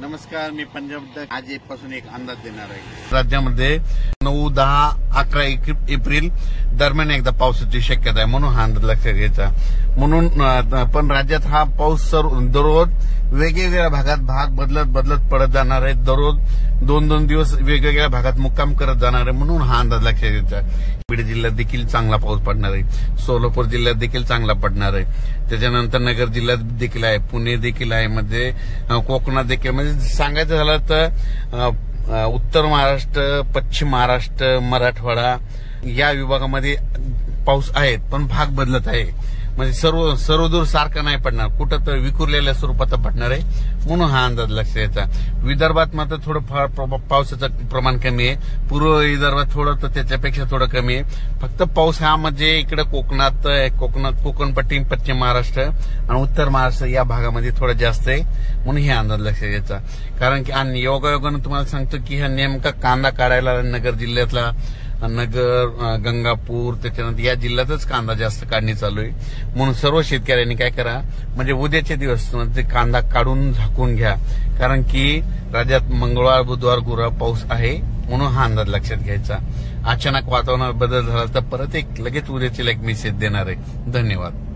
नमस्कार, मी पंजाब आज पासून एक अंदाज देणार आहे। राज्यामध्ये 9, 10, 11 एप्रिल दरम्यान एकदा पावसाची शक्यता आहे, म्हणून हा अंदाज लक्षात घ्यायचा। म्हणून पण राज्यात हा पाऊस दररोज वेगवेगळ्या भागात भाग बदलत पडत जाणार आहे। दररोज 2-2 दिवस वेगवेगळ्या भागात मुक्काम करत जाणार आहे, म्हणून हा अंदाज लक्षात घ्यायचा। बीड जिल्ह्यात देखील चांगला पाऊस पडणार आहे, सोलापूर जिल्ह्यात देखील चांगला पडणार आहे, त्याच्यानंतर नगर जिल्ह्यात देखील आहे, पुणे देखील आहे, म्हणजे कोकणात देखील, म्हणजे सांगायचं झालं तर उत्तर महाराष्ट्र, पश्चिम महाराष्ट्र, मराठवाडा या विभागामध्ये पाऊस आहे, पण भाग बदलत आहे। म्हणजे सर्वदूर सारखा नाही पडणार, कुठं तर विखुरलेल्या स्वरूपाचा पडणार आहे, म्हणून हा अंदाज लक्षात घ्यायचा। विदर्भात मात्र थोडं फार पावसाचं प्रमाण कमी आहे, पूर्व विदर्भात थोडं तर त्याच्यापेक्षा थोडं कमी आहे। फक्त पाऊस हा म्हणजे इकडे कोकणपट्टी, पश्चिम महाराष्ट्र आणि उत्तर महाराष्ट्र या भागामध्ये थोडं जास्त आहे, म्हणून हे अंदाज लक्षात घ्यायचा। कारण की आणि योगायोगानं तुम्हाला सांगतो की हा नेमका कांदा काढायला नगर जिल्ह्यातला, नगर, गंगापूर, त्याच्यानंतर या जिल्ह्यातच कांदा जास्त काढणी चालू आहे। म्हणून सर्व शेतकऱ्यांनी काय करा, म्हणजे उद्याचे दिवस ते कांदा काढून झाकून घ्या, कारण की राज्यात मंगळवार, बुधवार, गुरुवार पाऊस आहे, म्हणून हा अंदाज लक्षात घ्यायचा। अचानक वातावरणात बदल झाला तर परत लगेच उद्याची मेसेज देणार आहे। धन्यवाद।